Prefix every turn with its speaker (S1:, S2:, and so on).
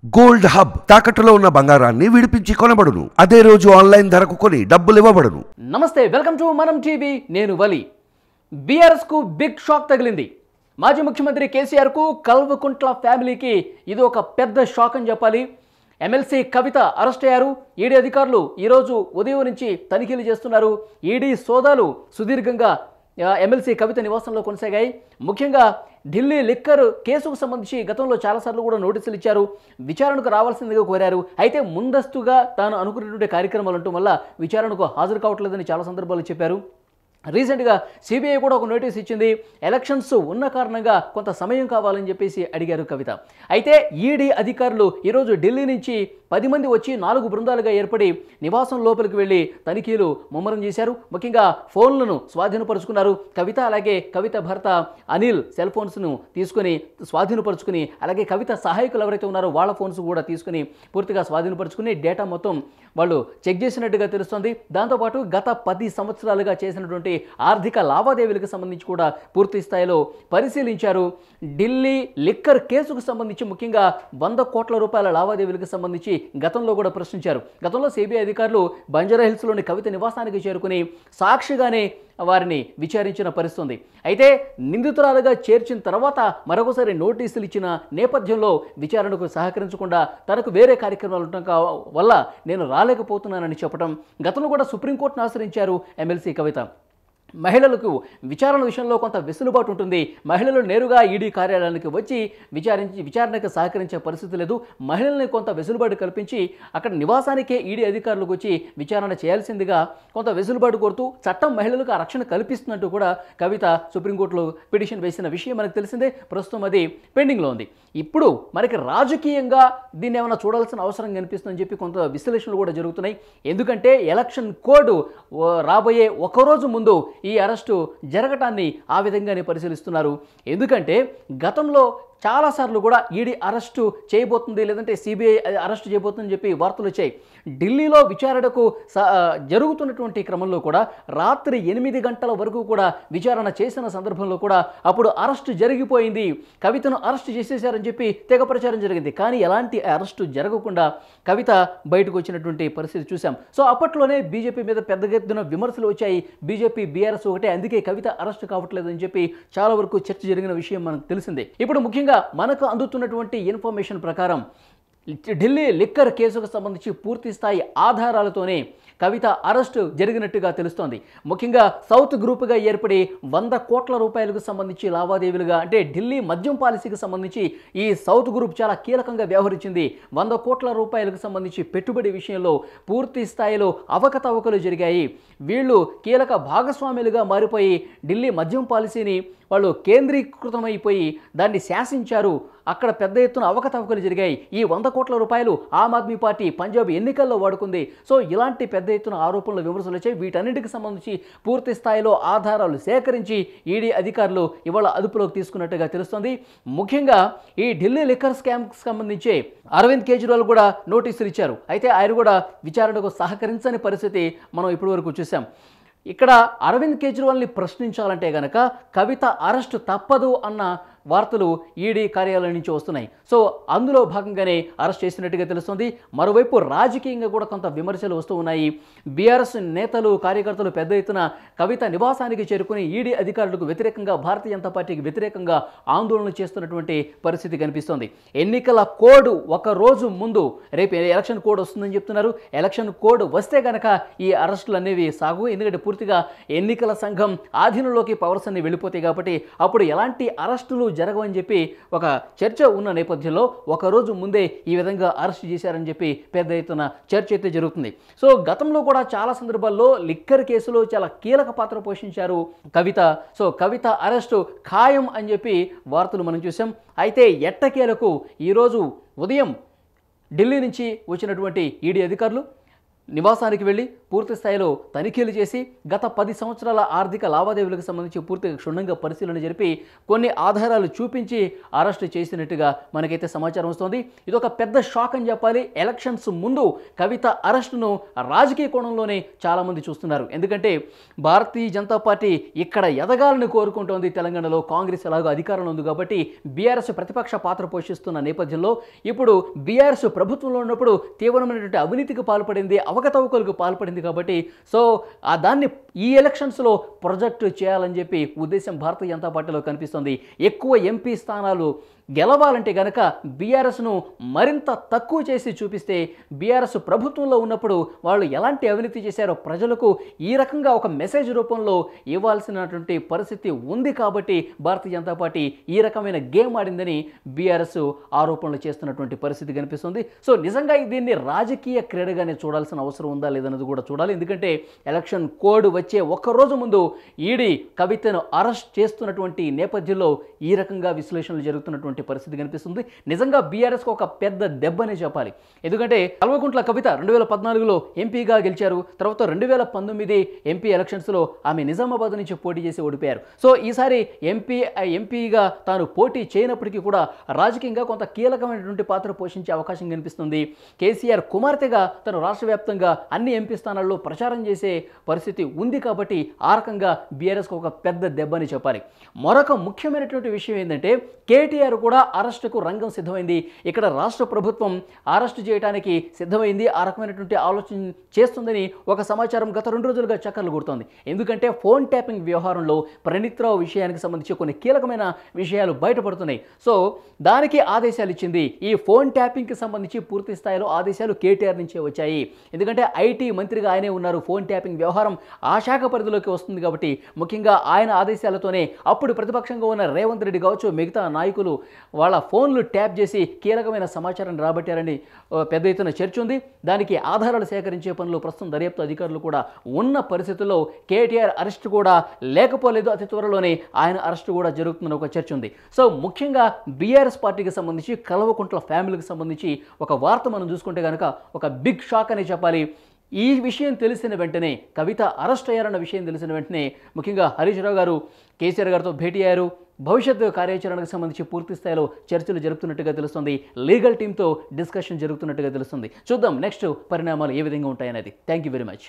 S1: Gold hub తాకట్టులో ఉన్న బంగారాన్ని విడిపించి కొనబడును. అదే రోజు ఆన్లైన్ ధరకు కొని డబ్బులు ఇవ్వబడును.
S2: నమస్తే, వెల్కమ్ టు మనం టీవీ. నేను వలి. బీఆర్ఎస్ కు బిగ్ షాక్ తగిలింది. మాజీ ముఖ్యమంత్రి కేసీఆర్ కు కల్వకుంట్ల ఫ్యామిలీకి ఇది ఒక పెద్ద షాక్ అని చెప్పాలి. ఎమ్మెల్సీ కవిత అరెస్ట్ అయ్యారు. ఈడీ అధికారులు ఈరోజు ఉదయం నుంచి తనిఖీలు చేస్తున్నారు. ఈడీ సోదాలు సుదీర్ఘంగా ఎమ్మెల్సీ కవిత నివాసంలో కొనసాగాయి. ముఖ్యంగా ఢిల్లీ లిక్కర్ కేసుకు సంబంధించి గతంలో చాలాసార్లు కూడా నోటీసులు ఇచ్చారు. విచారణకు రావాల్సిందిగా కోరారు. అయితే ముందస్తుగా తాను అనుకున్నటువంటి కార్యక్రమాలు ఉండటం వల్ల విచారణకు హాజరు కావట్లేదని చాలా సందర్భాలు చెప్పారు. రీసెంట్గా సిబిఐ కూడా ఒక నోటీస్ ఇచ్చింది. ఎలక్షన్స్ ఉన్న కారణంగా కొంత సమయం కావాలని చెప్పేసి అడిగారు కవిత. అయితే ఈడీ అధికారులు ఈరోజు ఢిల్లీ నుంచి 10 మంది వచ్చి 4 బృందాలుగా ఏర్పడి నివాసం లోపలికి వెళ్ళి తనిఖీలు ముమ్మరం చేశారు. ముఖ్యంగా ఫోన్లను స్వాధీనపరుచుకున్నారు. కవిత అలాగే కవిత భర్త అనిల్ సెల్ ఫోన్స్ను తీసుకుని స్వాధీనపరుచుకుని, అలాగే కవిత సహాయకులు ఎవరైతే ఉన్నారో వాళ్ళ ఫోన్స్ కూడా తీసుకుని పూర్తిగా స్వాధీనపరుచుకుని డేటా మొత్తం వాళ్ళు చెక్ చేసినట్టుగా తెలుస్తోంది. దాంతోపాటు గత 10 సంవత్సరాలుగా చేసినటువంటి ఆర్థిక లావాదేవీలకు సంబంధించి కూడా పూర్తి స్థాయిలో పరిశీలించారు. ఢిల్లీ లిక్కర్ కేసుకు సంబంధించి ముఖ్యంగా 100 కోట్ల రూపాయల లావాదేవీలకు సంబంధించి గతంలో కూడా ప్రశ్నించారు. గతంలో సిబిఐ అధికారులు బంజారా హిల్స్లోని కవిత నివాసానికి చేరుకుని సాక్షిగానే వారిని విచారించిన పరిస్థితుంది. అయితే నిందితురాలుగా చేర్చిన తర్వాత మరొకసారి నోటీసులు ఇచ్చిన నేపథ్యంలో విచారణకు సహకరించకుండా తనకు వేరే కార్యక్రమాలు ఉండటం వల్ల నేను రాలేకపోతున్నానని చెప్పడం. గతంలో కూడా సుప్రీంకోర్టును ఆశ్రయించారు ఎమ్మెల్సీ కవిత. మహిళలకు విచారణ విషయంలో కొంత వెసులుబాటు ఉంటుంది. మహిళలు నేరుగా ఈడీ కార్యాలయానికి వచ్చి విచారణకు సహకరించే పరిస్థితి లేదు. మహిళల్ని కొంత వెసులుబాటు కల్పించి అక్కడ నివాసానికే ఈడీ అధికారులకు వచ్చి విచారణ చేయాల్సిందిగా కొంత వెసులుబాటు కోరుతూ చట్టం మహిళలకు ఆ రక్షణ కల్పిస్తున్నట్టు కూడా కవిత సుప్రీంకోర్టులో పిటిషన్ వేసిన విషయం మనకు తెలిసిందే. ప్రస్తుతం అది పెండింగ్లో ఉంది. ఇప్పుడు మనకి రాజకీయంగా దీన్ని ఏమైనా చూడాల్సిన అవసరం కనిపిస్తుందని చెప్పి కొంత విశ్లేషణలు కూడా జరుగుతున్నాయి. ఎందుకంటే ఎలక్షన్ కోడ్ రాబోయే ఒకరోజు ముందు ఈ అరెస్టు జరగటాన్ని ఆ విధంగానే పరిశీలిస్తున్నారు. ఎందుకంటే గతంలో చాలాసార్లు కూడా ఈడీ అరెస్టు చేయబోతుంది, లేదంటే సిబిఐ అరెస్టు చేయబోతుందని చెప్పి వార్తలు వచ్చాయి. ఢిల్లీలో విచారణకు జరుగుతున్నటువంటి క్రమంలో కూడా రాత్రి 8 గంటల వరకు కూడా విచారణ చేసిన సందర్భంలో కూడా అప్పుడు అరెస్టు జరిగిపోయింది, కవితను అరెస్టు చేసేశారని చెప్పి తెగ ప్రచారం జరిగింది. కానీ ఎలాంటి అరెస్టు జరగకుండా కవిత బయటకు వచ్చినటువంటి పరిస్థితి చూసాం. సో అప్పట్లోనే బీజేపీ మీద పెద్ద ఎత్తున విమర్శలు వచ్చాయి. బీజేపీ బీఆర్ఎస్ ఒకటే, అందుకే కవిత అరెస్టు కావట్లేదని చెప్పి చాలా వరకు చర్చ జరిగిన విషయం మనకు తెలిసిందే. ఇప్పుడు ముఖ్యంగా మనకు అందుతున్నటువంటి ఇన్ఫర్మేషన్ ప్రకారం ఢిల్లీ లిక్కర్ కేసుకు సంబంధించి పూర్తి స్థాయి ఆధారాలతోనే కవిత అరెస్టు జరిగినట్టుగా తెలుస్తోంది. ముఖ్యంగా సౌత్ గ్రూప్గా ఏర్పడి 100 కోట్ల రూపాయలకు సంబంధించి లావాదేవీలుగా, అంటే ఢిల్లీ మద్యం పాలసీకి సంబంధించి ఈ సౌత్ గ్రూప్ చాలా కీలకంగా వ్యవహరించింది. 100 కోట్ల రూపాయలకు సంబంధించి పెట్టుబడి విషయంలో పూర్తి స్థాయిలో అవకతవకలు జరిగాయి. వీళ్ళు కీలక భాగస్వాములుగా మారిపోయి ఢిల్లీ మద్యం పాలసీని వాళ్ళు కేంద్రీకృతమైపోయి దాన్ని శాసించారు. అక్కడ పెద్ద ఎత్తున అవకతవకలు జరిగాయి. ఈ 100 కోట్ల రూపాయలు ఆమ్ ఆద్మీ పార్టీ పంజాబ్ ఎన్నికల్లో వాడుకుంది. సో ఇలాంటి పెద్ద ఎత్తున ఆరోపణలు, విమర్శలు వచ్చాయి. వీటన్నిటికి సంబంధించి పూర్తి స్థాయిలో ఆధారాలు సేకరించి ఈడీ అధికారులు ఇవాళ అదుపులోకి తీసుకున్నట్టుగా తెలుస్తుంది. ముఖ్యంగా ఈ ఢిల్లీ లిక్కర్ స్కామ్కి సంబంధించి అరవింద్ కేజ్రీవాల్ కూడా నోటీసులు ఇచ్చారు. అయితే ఆయన కూడా విచారణకు సహకరించని పరిస్థితి మనం ఇప్పటివరకు చూసాం. ఇక్కడ అరవింద్ కేజ్రీవాల్ని ప్రశ్నించాలంటే గనక కవిత అరెస్టు తప్పదు అన్న వార్తలు ఈడీ కార్యాలయం నుంచి వస్తున్నాయి. సో అందులో భాగంగానే అరెస్ట్ చేసినట్టుగా తెలుస్తుంది. మరోవైపు రాజకీయంగా కూడా కొంత విమర్శలు వస్తూ ఉన్నాయి. బీఆర్ఎస్ నేతలు, కార్యకర్తలు పెద్ద ఎత్తున కవిత నివాసానికి చేరుకుని ఈడీ అధికారులకు వ్యతిరేకంగా, భారతీయ జనతా పార్టీకి వ్యతిరేకంగా ఆందోళనలు చేస్తున్నటువంటి పరిస్థితి కనిపిస్తోంది. ఎన్నికల కోడ్ ఒక రోజు ముందు, రేపు ఎలక్షన్ కోడ్ వస్తుందని చెప్తున్నారు. ఎలక్షన్ కోడ్ వస్తే గనక ఈ అరెస్టులు అనేవి సాగు. ఎందుకంటే పూర్తిగా ఎన్నికల సంఘం ఆధీనంలోకి పవర్స్ అన్ని వెళ్ళిపోతాయి కాబట్టి అప్పుడు ఎలాంటి అరెస్టులు జరగవని చెప్పి ఒక చర్చ ఉన్న నేపథ్యంలో ఒకరోజు ముందే ఈ విధంగా అరెస్ట్ చేశారని చెప్పి పెద్ద ఎత్తున చర్చ అయితే జరుగుతుంది. సో గతంలో కూడా చాలా సందర్భాల్లో లిక్కర్ కేసులో చాలా కీలక పాత్ర పోషించారు కవిత. సో కవిత అరెస్టు ఖాయం అని చెప్పి వార్తలు మనం చూసాం. అయితే ఎట్టకేలకు ఈరోజు ఉదయం ఢిల్లీ నుంచి వచ్చినటువంటి ఈడీ అధికారులు నివాసానికి వెళ్ళి పూర్తి స్థాయిలో తనిఖీలు చేసి గత 10 సంవత్సరాల ఆర్థిక లావాదేవీలకు సంబంధించి పూర్తిగా క్షుణ్ణంగా పరిశీలన జరిపి కొన్ని ఆధారాలు చూపించి అరెస్టు చేసినట్టుగా మనకైతే సమాచారం వస్తోంది. ఇది ఒక పెద్ద షాక్ అని చెప్పాలి. ఎలక్షన్స్ ముందు కవిత అరెస్టును రాజకీయ కోణంలోనే చాలామంది చూస్తున్నారు. ఎందుకంటే భారతీయ జనతా పార్టీ ఇక్కడ ఎదగాలని కోరుకుంటోంది. తెలంగాణలో కాంగ్రెస్ ఎలాగో అధికారంలో ఉంది కాబట్టి బీఆర్ఎస్ ప్రతిపక్ష పాత్ర పోషిస్తున్న నేపథ్యంలో ఇప్పుడు బీఆర్ఎస్ ప్రభుత్వంలో ఉన్నప్పుడు తీవ్రమైనటువంటి అవినీతికి పాల్పడింది, అవకతవకలకు పాల్పడింది కాబట్టి సో దాన్ని ఈ ఎలక్షన్స్లో ప్రొజెక్ట్ చేయాలని చెప్పి ఉద్దేశం భారతీయ జనతా పార్టీలో కనిపిస్తుంది. ఎక్కువ ఎంపీ స్థానాలు గెలవాలంటే గనక బీఆర్ఎస్ను మరింత తక్కువ చేసి చూపిస్తే బీఆర్ఎస్ ప్రభుత్వంలో ఉన్నప్పుడు వాళ్ళు ఎలాంటి అవినీతి చేశారో ప్రజలకు ఈ రకంగా ఒక మెసేజ్ రూపంలో ఇవ్వాల్సినటువంటి పరిస్థితి ఉంది కాబట్టి భారతీయ జనతా పార్టీ ఈ రకమైన గేమ్ ఆడిందని బీఆర్ఎస్ ఆరోపణలు చేస్తున్నటువంటి పరిస్థితి కనిపిస్తుంది. సో నిజంగా దీన్ని రాజకీయ క్రీడగానే చూడాల్సిన అవసరం ఉందా లేదన్నది కూడా చూడాలి. ఎందుకంటే ఎలక్షన్ కోడ్ వచ్చే ఒక్కరోజు ముందు ఈడీ కవితను అరెస్ట్ చేస్తున్నటువంటి నేపథ్యంలో ఈ రకంగా విశ్లేషణలు జరుగుతున్నటువంటి పరిస్థితి కనిపిస్తుంది. నిజంగా బీఆర్ఎస్కి ఒక పెద్ద దెబ్బనే చెప్పాలి. ఎందుకంటే కల్వకుంట్ల కవిత 2014లో ఎంపీగా గెలిచారు. తర్వాత 2019 ఎంపీ ఎలక్షన్స్లో ఆమె నిజామాబాద్ నుంచి పోటీ చేసి ఓడిపోయారు. సో ఈసారి ఎంపీగా తాను పోటీ చేయనప్పటికీ కూడా రాజకీయంగా కొంత కీలకమైనటువంటి పాత్ర పోషించే అవకాశం కనిపిస్తుంది. కేసీఆర్ కుమార్తెగా తను రాష్ట్ర వ్యాప్తంగా అన్ని ఎంపీ స్థానాల్లో ప్రచారం చేసే పరిస్థితి ఉంది కాబట్టి ఆ రకంగా బీఆర్ఎస్కి ఒక పెద్ద దెబ్బని చెప్పాలి. మరొక ముఖ్యమైనటువంటి విషయం ఏంటంటే కేటీఆర్ కూడా అరెస్టుకు రంగం సిద్ధమైంది. ఇక్కడ రాష్ట్ర ప్రభుత్వం అరెస్టు చేయడానికి సిద్ధమైంది. ఆ రకమైనటువంటి ఆలోచన చేస్తుందని ఒక సమాచారం గత 2 రోజులుగా చక్కర్లు కొడుతోంది. ఎందుకంటే ఫోన్ ట్యాపింగ్ వ్యవహారంలో ప్రణీత్రావు విషయానికి సంబంధించి కొన్ని కీలకమైన విషయాలు బయటపడుతున్నాయి. సో దానికి ఆదేశాలు ఇచ్చింది. ఈ ఫోన్ ట్యాపింగ్కి సంబంధించి పూర్తి స్థాయిలో ఆదేశాలు కేటీఆర్ నుంచే వచ్చాయి. ఎందుకంటే ఐటీ మంత్రిగా ఆయనే ఉన్నారు. ఫోన్ ట్యాపింగ్ వ్యవహారం ఆ శాఖ పరిధిలోకి వస్తుంది కాబట్టి ముఖ్యంగా ఆయన ఆదేశాలతోనే అప్పుడు ప్రతిపక్షంగా ఉన్న రేవంత్ రెడ్డి కావచ్చు, మిగతా నాయకులు వాళ్ళ ఫోన్లు ట్యాప్ చేసి కీలకమైన సమాచారాన్ని రాబట్టారని పెద్ద ఎత్తున చర్చ ఉంది. దానికి ఆధారాలు సేకరించే పనులు ప్రస్తుతం దర్యాప్తు అధికారులు కూడా ఉన్న పరిస్థితుల్లో కేటీఆర్ అరెస్ట్ కూడా లేకపోలేదు. అతి త్వరలోనే ఆయన అరెస్ట్ కూడా జరుగుతుందని ఒక చర్చ ఉంది. సో ముఖ్యంగా బీఆర్ఎస్ పార్టీకి సంబంధించి కల్వకుంట్ల ఫ్యామిలీకి సంబంధించి ఒక వార్త మనం చూసుకుంటే కనుక ఒక బిగ్ షాక్ అనే చెప్పాలి. ఈ విషయం తెలిసిన వెంటనే కవిత అరెస్ట్ అయ్యారన్న విషయం తెలిసిన వెంటనే ముఖ్యంగా హరీష్ రావు గారు కేసీఆర్ గారితో భేటీ అయ్యారు. భవిష్యత్తు కార్యాచరణకు సంబంధించి పూర్తి స్థాయిలో చర్చలు జరుగుతున్నట్టుగా తెలుస్తుంది. లీగల్ టీంతో డిస్కషన్ జరుగుతున్నట్టుగా తెలుస్తుంది. చూద్దాం నెక్స్ట్ పరిణామాలు ఏ విధంగా ఉంటాయనేది. Thank you very much.